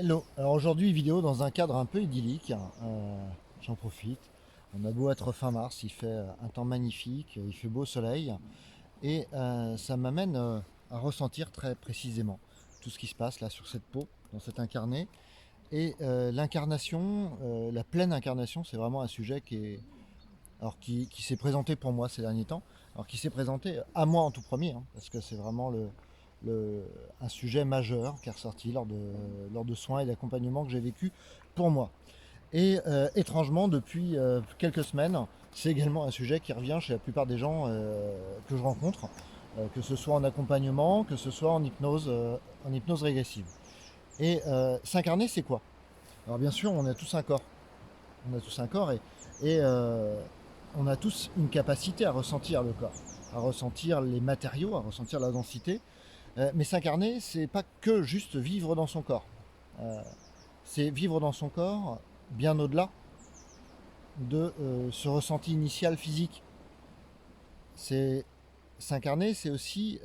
Hello, alors aujourd'hui vidéo dans un cadre un peu idyllique, j'en profite. On a beau être fin mars, il fait un temps magnifique, il fait beau soleil et ça m'amène à ressentir très précisément tout ce qui se passe là sur cette peau, dans cet incarné. Et l'incarnation, la pleine incarnation, c'est vraiment un sujet qui s'est présenté pour moi ces derniers temps, alors qui s'est présenté à moi en tout premier, hein, parce que c'est vraiment un sujet majeur qui est ressorti lors de soins et d'accompagnement que j'ai vécu pour moi. Et étrangement, depuis quelques semaines, c'est également un sujet qui revient chez la plupart des gens que je rencontre, que ce soit en accompagnement, que ce soit en hypnose régressive. Et s'incarner, c'est quoi? Alors bien sûr, on a tous un corps. On a tous un corps et on a tous une capacité à ressentir le corps, à ressentir les matériaux, à ressentir la densité. Mais s'incarner, c'est pas que juste vivre dans son corps. Euh, c'est vivre dans son corps bien au-delà de ce ressenti initial physique. C'est s'incarner, c'est aussi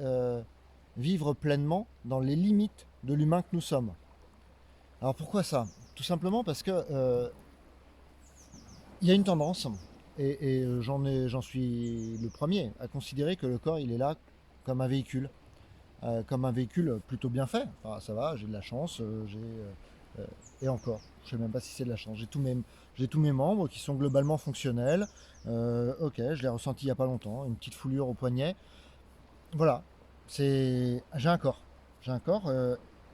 vivre pleinement dans les limites de l'humain que nous sommes. Alors pourquoi ça? Tout simplement parce que il y a une tendance, et j'en suis le premier, à considérer que le corps, il est là comme un véhicule plutôt bien fait. Enfin, ça va, j'ai de la chance, et encore, je sais même pas si c'est de la chance. J'ai tous mes membres qui sont globalement fonctionnels. Ok, je l'ai ressenti il y a pas longtemps, une petite foulure au poignet. Voilà, j'ai un corps,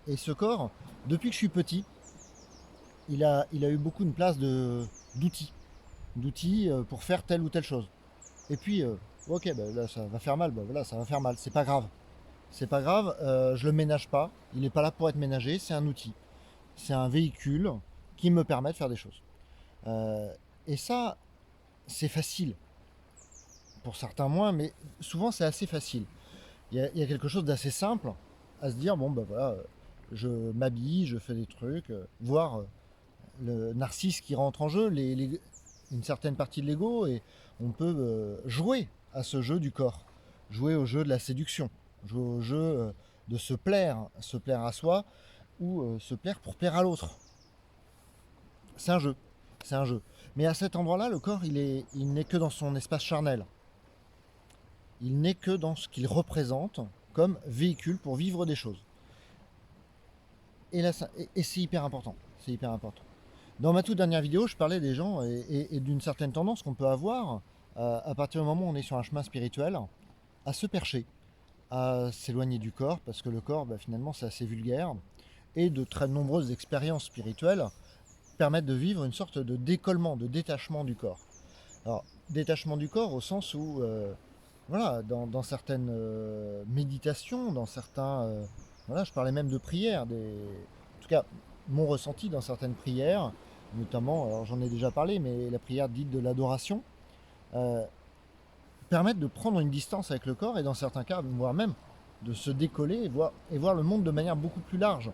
et ce corps, depuis que je suis petit, il a eu beaucoup une place d'outils pour faire telle ou telle chose. Et puis, ok, bah, là ça va faire mal, bah, voilà, ça va faire mal, c'est pas grave. C'est pas grave, je le ménage pas, il n'est pas là pour être ménagé, c'est un outil. C'est un véhicule qui me permet de faire des choses. Euh, et ça, c'est facile, pour certains moins, mais souvent c'est assez facile. Il y a quelque chose d'assez simple à se dire, bon ben voilà, je m'habille, je fais des trucs, voir le narcisse qui rentre en jeu, une certaine partie de l'ego, et on peut jouer à ce jeu du corps, jouer au jeu de la séduction, jouer au jeu de se plaire à soi, ou se plaire pour plaire à l'autre. C'est un jeu, c'est un jeu. Mais à cet endroit-là, le corps, il n'est que dans son espace charnel. Il n'est que dans ce qu'il représente comme véhicule pour vivre des choses. Et là, et c'est hyper important. C'est hyper important. Dans ma toute dernière vidéo, je parlais des gens et d'une certaine tendance qu'on peut avoir à partir du moment où on est sur un chemin spirituel, à se percher, à s'éloigner du corps, parce que le corps, bah, finalement, c'est assez vulgaire, et de très nombreuses expériences spirituelles permettent de vivre une sorte de décollement, de détachement du corps. Alors, détachement du corps au sens où, voilà, dans certaines méditations, dans certains, voilà, je parlais même de prières, en tout cas, mon ressenti dans certaines prières, notamment, alors j'en ai déjà parlé, mais la prière dite de l'adoration, euh, permettent de prendre une distance avec le corps et dans certains cas, voire même de se décoller et voir le monde de manière beaucoup plus large.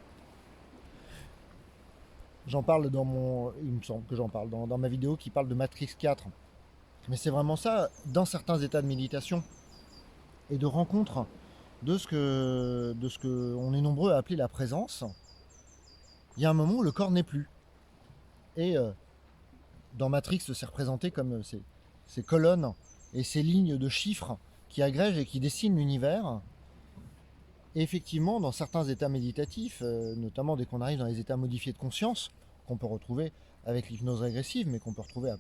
J'en parle il me semble que j'en parle dans ma vidéo qui parle de Matrix 4. Mais c'est vraiment ça, dans certains états de méditation et de rencontre de ce que on est nombreux à appeler la présence, il y a un moment où le corps n'est plus. Et dans Matrix, c'est représenté comme ces colonnes et ces lignes de chiffres qui agrègent et qui dessinent l'univers. Et effectivement, dans certains états méditatifs, notamment dès qu'on arrive dans les états modifiés de conscience, qu'on peut retrouver avec l'hypnose régressive, mais qu'on peut retrouver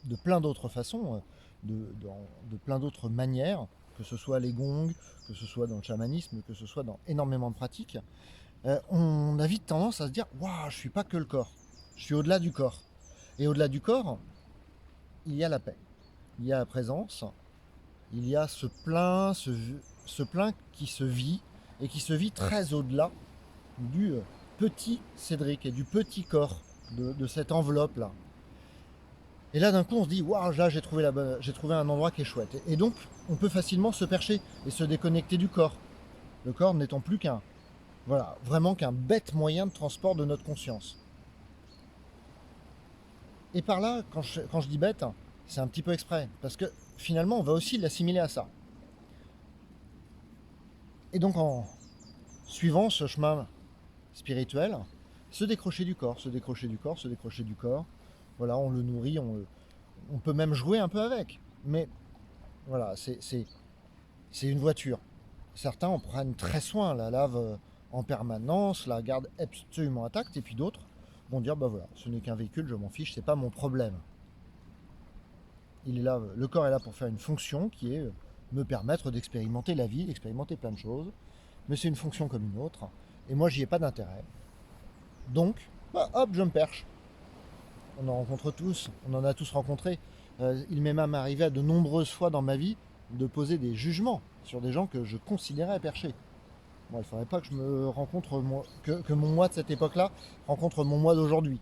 de plein d'autres façons, de plein d'autres manières, que ce soit les gongs, que ce soit dans le chamanisme, que ce soit dans énormément de pratiques, on a vite tendance à se dire waouh, je suis pas que le corps, je suis au-delà du corps. Et au-delà du corps, il y a la paix, il y a la présence, il y a ce plein qui se vit et qui se vit très au-delà du petit Cédric et du petit corps de cette enveloppe-là. Et là, d'un coup, on se dit, waouh, là, j'ai trouvé un endroit qui est chouette. Et donc, on peut facilement se percher et se déconnecter du corps. Le corps n'étant plus voilà, vraiment qu'un bête moyen de transport de notre conscience. Et par là, quand je dis bête, c'est un petit peu exprès. Parce que finalement, on va aussi l'assimiler à ça. Et donc, en suivant ce chemin spirituel, se décrocher du corps, se décrocher du corps, se décrocher du corps. Voilà, on le nourrit, on peut même jouer un peu avec. Mais voilà, c'est une voiture. Certains en prennent très soin, la lavent en permanence, la gardent absolument intacte, et puis d'autres vont dire bah voilà, ce n'est qu'un véhicule, je m'en fiche, c'est pas mon problème. Il est là, le corps est là pour faire une fonction qui est me permettre d'expérimenter la vie, d'expérimenter plein de choses, mais c'est une fonction comme une autre, et moi j'y ai pas d'intérêt. Donc, bah, hop, je me perche. On en rencontre tous, on en a tous rencontré. Il m'est même arrivé à de nombreuses fois dans ma vie de poser des jugements sur des gens que je considérais perchés. Bon, il ne faudrait pas que je me rencontre que mon moi de cette époque-là rencontre mon moi d'aujourd'hui.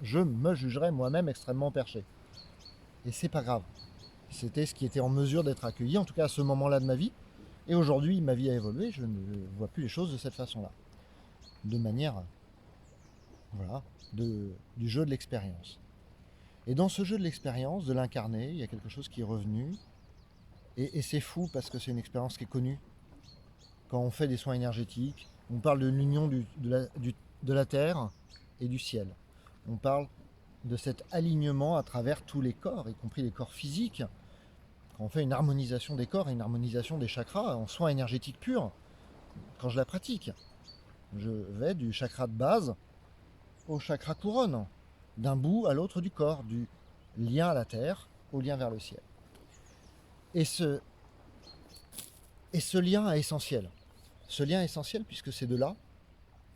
Je me jugerais moi-même extrêmement perché. Et c'est pas grave. C'était ce qui était en mesure d'être accueilli, en tout cas à ce moment-là de ma vie. Et aujourd'hui, ma vie a évolué, je ne vois plus les choses de cette façon-là. De manière, voilà, du jeu de l'expérience. Et dans ce jeu de l'expérience, de l'incarner, il y a quelque chose qui est revenu. Et c'est fou parce que c'est une expérience qui est connue. Quand on fait des soins énergétiques, on parle de l'union de la terre et du ciel. On parle de cet alignement à travers tous les corps, y compris les corps physiques. Quand on fait une harmonisation des corps et une harmonisation des chakras en soins énergétiques purs, quand je la pratique, je vais du chakra de base au chakra couronne, d'un bout à l'autre du corps, du lien à la terre au lien vers le ciel. Et ce lien est essentiel. Ce lien est essentiel puisque c'est de là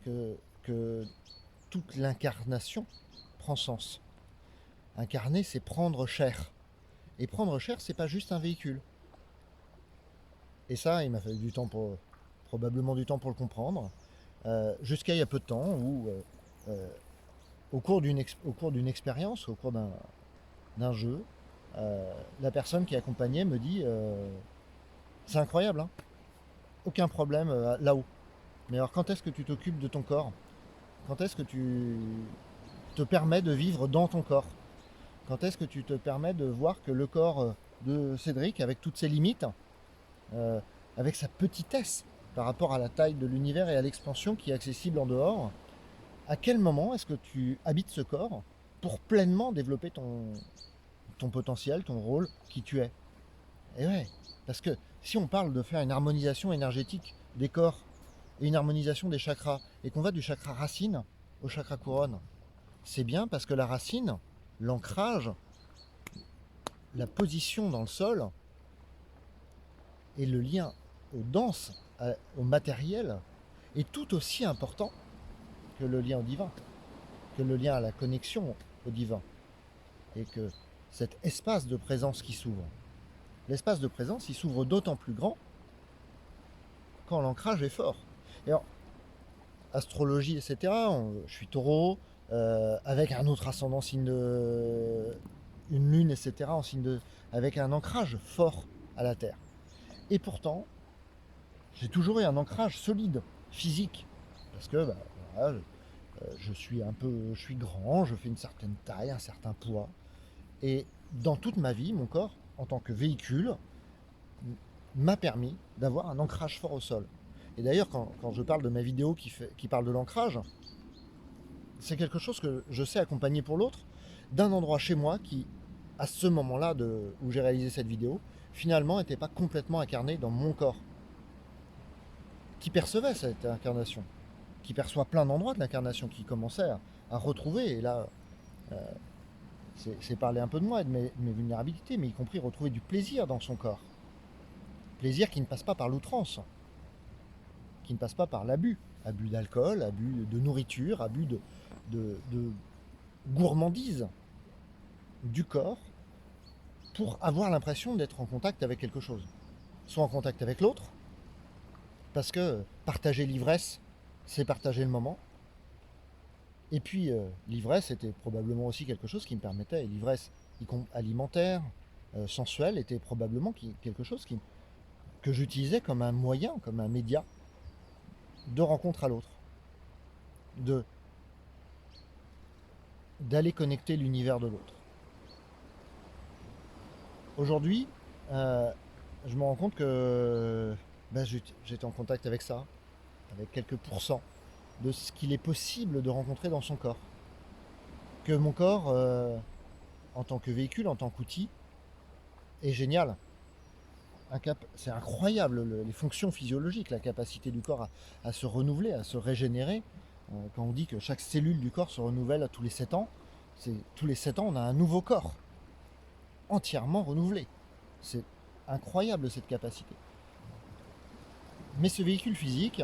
que toute l'incarnation prend sens. Incarner, c'est prendre chair. Et prendre chair, c'est pas juste un véhicule. Et ça, il m'a fallu probablement du temps pour le comprendre. Jusqu'à il y a peu de temps où, au cours d'une expérience, au cours d'un jeu, la personne qui accompagnait me dit c'est incroyable, hein, aucun problème là-haut. Mais alors quand est-ce que tu t'occupes de ton corps? Quand est-ce que tu te permets de vivre dans ton corps? Quand est-ce que tu te permets de voir que le corps de Cédric, avec toutes ses limites, euh, avec sa petitesse par rapport à la taille de l'univers et à l'expansion qui est accessible en dehors, à quel moment est-ce que tu habites ce corps pour pleinement développer ton potentiel, ton rôle, qui tu es? Et ouais, parce que si on parle de faire une harmonisation énergétique des corps et une harmonisation des chakras, et qu'on va du chakra racine au chakra couronne, c'est bien parce que la racine, l'ancrage, la position dans le sol et le lien aux danses, au matériel, est tout aussi important que le lien au divin, que le lien à la connexion au divin, et que cet espace de présence qui s'ouvre. L'espace de présence, il s'ouvre d'autant plus grand quand l'ancrage est fort. Et alors, astrologie, etc., je suis taureau, avec un autre ascendant signe de... une lune, etc., avec un ancrage fort à la Terre. Et pourtant, j'ai toujours eu un ancrage solide, physique, parce que bah, voilà, je suis grand, je fais une certaine taille, un certain poids, et dans toute ma vie, mon corps, en tant que véhicule, m'a permis d'avoir un ancrage fort au sol. Et d'ailleurs, quand je parle de ma vidéo qui parle de l'ancrage, c'est quelque chose que je sais accompagner pour l'autre d'un endroit chez moi qui, à ce moment-là où j'ai réalisé cette vidéo, finalement n'était pas complètement incarné dans mon corps, qui percevait cette incarnation, qui perçoit plein d'endroits de l'incarnation, qui commençait à retrouver, et là, c'est parler un peu de moi et de mes vulnérabilités, mais y compris retrouver du plaisir dans son corps. Plaisir qui ne passe pas par l'outrance, qui ne passe pas par l'abus. Abus d'alcool, abus de nourriture, abus de gourmandise du corps pour avoir l'impression d'être en contact avec quelque chose. Soit en contact avec l'autre, parce que partager l'ivresse, c'est partager le moment. Et puis l'ivresse était probablement aussi quelque chose qui me permettait, et l'ivresse alimentaire, sensuelle, était probablement quelque chose que j'utilisais comme un moyen, comme un média de rencontre à l'autre, d'aller connecter l'univers de l'autre. Aujourd'hui, je me rends compte que j'étais en contact avec ça, avec quelques pourcents. de ce qu'il est possible de rencontrer dans son corps. Que mon corps, en tant que véhicule, en tant qu'outil, est génial. C'est incroyable les fonctions physiologiques, la capacité du corps à se renouveler, à se régénérer. Quand on dit que chaque cellule du corps se renouvelle tous les 7 ans, tous les 7 ans on a un nouveau corps, entièrement renouvelé. C'est incroyable cette capacité. Mais ce véhicule physique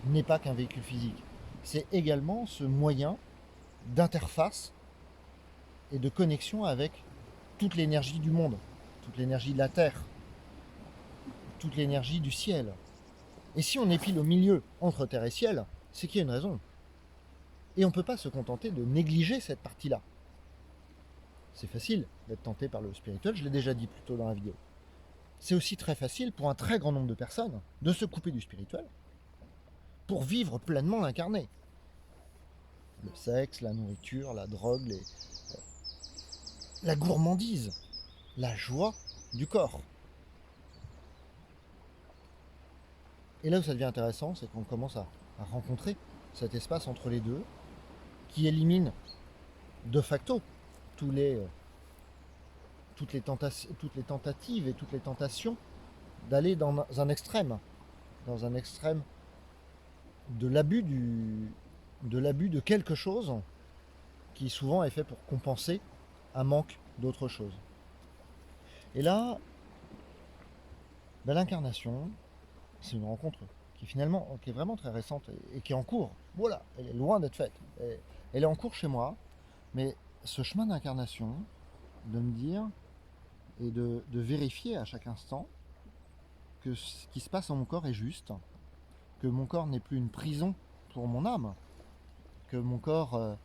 n'est pas qu'un véhicule physique. C'est également ce moyen d'interface et de connexion avec toute l'énergie du monde, toute l'énergie de la Terre, toute l'énergie du ciel. Et si on est pile au milieu entre terre et ciel, c'est qu'il y a une raison. Et on ne peut pas se contenter de négliger cette partie-là. C'est facile d'être tenté par le spirituel, je l'ai déjà dit plus tôt dans la vidéo. C'est aussi très facile pour un très grand nombre de personnes de se couper du spirituel pour vivre pleinement l'incarné. Le sexe, la nourriture, la drogue, la gourmandise, la joie du corps. Et là où ça devient intéressant, c'est qu'on commence à rencontrer cet espace entre les deux qui élimine de facto toutes les tentatives et toutes les tentations d'aller dans un extrême de l'abus de quelque chose qui souvent est fait pour compenser un manque d'autre chose. Et là, l'incarnation, c'est une rencontre qui est vraiment très récente et qui est en cours. Voilà, elle est loin d'être faite. Elle est en cours chez moi, mais ce chemin d'incarnation, de me dire et de vérifier à chaque instant que ce qui se passe dans mon corps est juste, que mon corps n'est plus une prison pour mon âme, que mon corps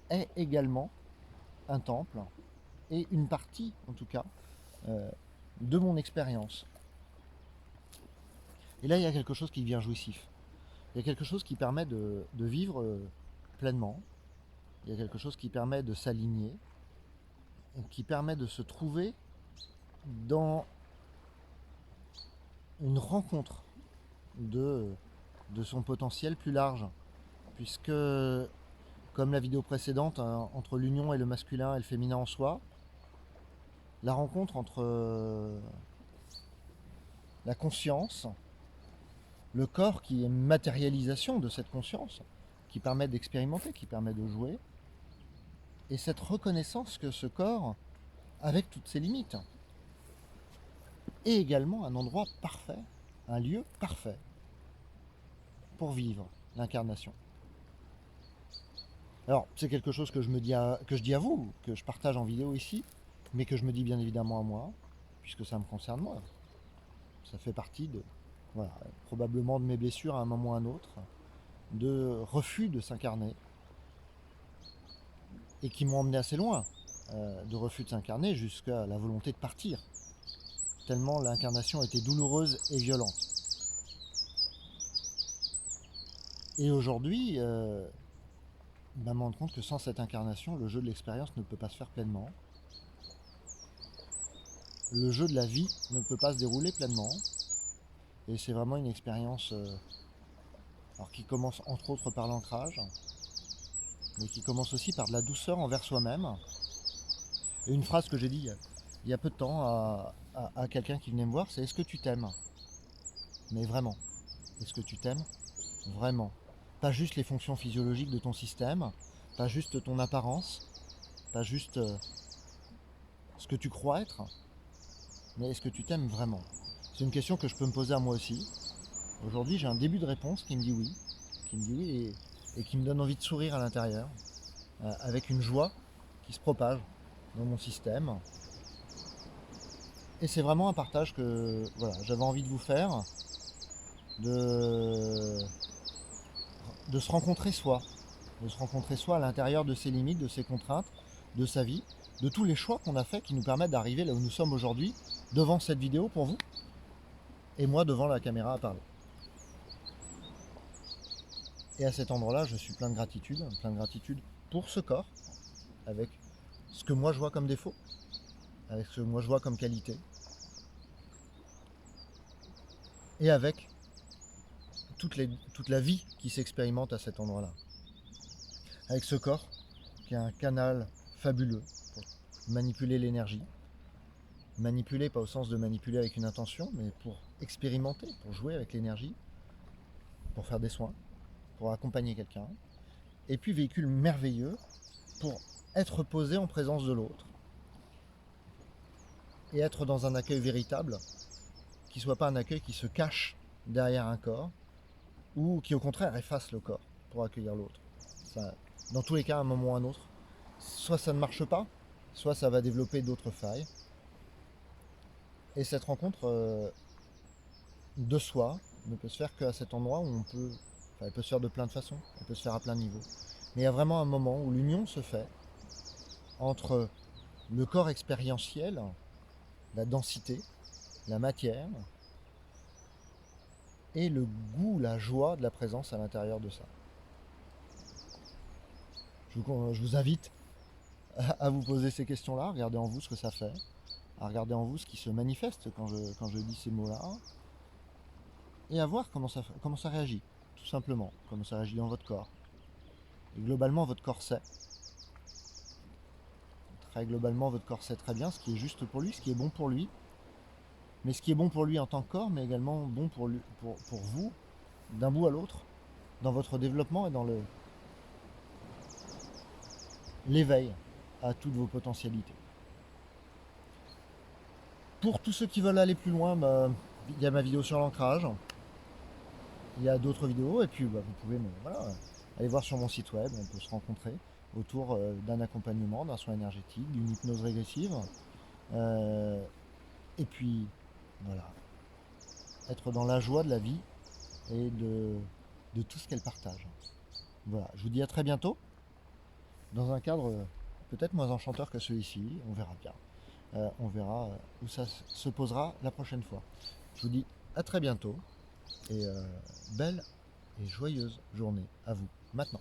est également un temple et une partie, en tout cas, de mon expérience. Et là, il y a quelque chose qui devient jouissif. Il y a quelque chose qui permet de vivre pleinement. Il y a quelque chose qui permet de s'aligner, qui permet de se trouver dans une rencontre de son potentiel plus large. Puisque, comme la vidéo précédente, entre l'union et le masculin et le féminin en soi, la rencontre entre la conscience, le corps qui est une matérialisation de cette conscience, qui permet d'expérimenter, qui permet de jouer, et cette reconnaissance que ce corps, avec toutes ses limites, est également un endroit parfait, un lieu parfait pour vivre l'incarnation. Alors, c'est quelque chose que je dis à vous, que je partage en vidéo ici, mais que je me dis bien évidemment à moi, puisque ça me concerne moi. Ça fait partie probablement de mes blessures à un moment ou à un autre, de refus de s'incarner, et qui m'ont emmené assez loin, de refus de s'incarner jusqu'à la volonté de partir, tellement l'incarnation était douloureuse et violente. Et aujourd'hui, me rendre compte que sans cette incarnation, le jeu de l'expérience ne peut pas se faire pleinement. Le jeu de la vie ne peut pas se dérouler pleinement. Et c'est vraiment une expérience qui commence entre autres par l'ancrage, mais qui commence aussi par de la douceur envers soi-même. Et une phrase que j'ai dit il y a peu de temps à quelqu'un qui venait me voir, c'est: est-ce que tu t'aimes? Mais vraiment, est-ce que tu t'aimes vraiment? Pas juste les fonctions physiologiques de ton système, pas juste ton apparence, pas juste ce que tu crois être, mais est-ce que tu t'aimes vraiment? C'est une question que je peux me poser à moi aussi. Aujourd'hui, j'ai un début de réponse qui me dit oui, et qui me donne envie de sourire à l'intérieur, avec une joie qui se propage dans mon système. Et c'est vraiment un partage que j'avais envie de vous faire, de se rencontrer soi, à l'intérieur de ses limites, de ses contraintes, de sa vie, de tous les choix qu'on a faits qui nous permettent d'arriver là où nous sommes aujourd'hui, devant cette vidéo pour vous, et moi devant la caméra à parler. Et à cet endroit-là, je suis plein de gratitude pour ce corps, avec ce que moi je vois comme défaut, avec ce que moi je vois comme qualité, et avec toute la vie qui s'expérimente à cet endroit-là. Avec ce corps qui est un canal fabuleux pour manipuler l'énergie. Manipuler, pas au sens de manipuler avec une intention, mais pour expérimenter, pour jouer avec l'énergie, pour faire des soins, pour accompagner quelqu'un. Et puis véhicule merveilleux pour être posé en présence de l'autre et être dans un accueil véritable, qui ne soit pas un accueil qui se cache derrière un corps ou qui au contraire efface le corps pour accueillir l'autre. Dans tous les cas, à un moment ou à un autre, soit ça ne marche pas, soit ça va développer d'autres failles. Et cette rencontre de soi ne peut se faire qu'à cet endroit où elle peut se faire de plein de façons, elle peut se faire à plein de niveaux. Mais il y a vraiment un moment où l'union se fait entre le corps expérientiel, la densité, la matière, et le goût, la joie de la présence à l'intérieur de ça. Je vous invite à vous poser ces questions-là, à regarder en vous ce que ça fait, à regarder en vous ce qui se manifeste quand je dis ces mots-là, et à voir comment ça réagit, tout simplement, comment ça réagit dans votre corps. Et globalement, votre corps sait. Très globalement, votre corps sait très bien ce qui est juste pour lui, ce qui est bon pour lui, mais ce qui est bon pour lui en tant que corps, mais également bon pour vous, d'un bout à l'autre, dans votre développement et dans l'éveil à toutes vos potentialités. Pour tous ceux qui veulent aller plus loin, il y a ma vidéo sur l'ancrage, il y a d'autres vidéos, et puis vous pouvez aller voir sur mon site web, on peut se rencontrer autour d'un accompagnement, d'un soin énergétique, d'une hypnose régressive, et puis voilà, être dans la joie de la vie et de tout ce qu'elle partage. Voilà, je vous dis à très bientôt, dans un cadre peut-être moins enchanteur que celui-ci, on verra bien. On verra où ça se posera la prochaine fois. Je vous dis à très bientôt et belle et joyeuse journée à vous maintenant.